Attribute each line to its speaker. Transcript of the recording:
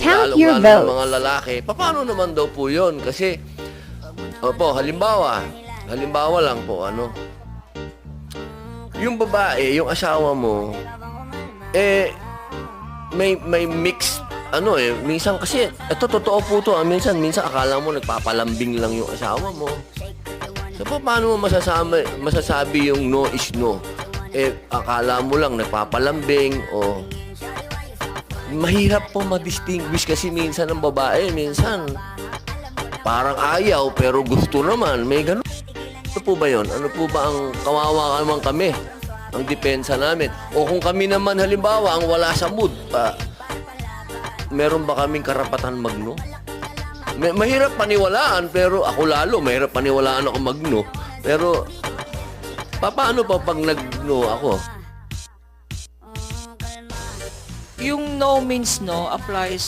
Speaker 1: Count your
Speaker 2: lalong-lalo ng
Speaker 1: votes.
Speaker 2: mga lalaki. Paano naman daw po yun? Kasi, opo, halimbawa lang po, yung babae, yung asawa mo, may mixed, minsan kasi, ito, totoo po to, minsan akala mo nagpapalambing lang yung asawa mo. So, paano mo masasabi yung no is no? Akala mo lang nagpapalambing o mahirap po ma-distinguish kasi minsan ang babae, minsan parang ayaw pero gusto naman. May ganun. Ano po ba yun? Ano po ba ang kawawa naman kami? Ang depensa namin. O kung kami naman halimbawa ang wala sa mood, meron ba kaming karapatan magno? Mahirap paniwalaan pero ako lalo, mahirap paniwalaan ako magno. Pero paano pa pag nagno ako?
Speaker 3: Yung no means no applies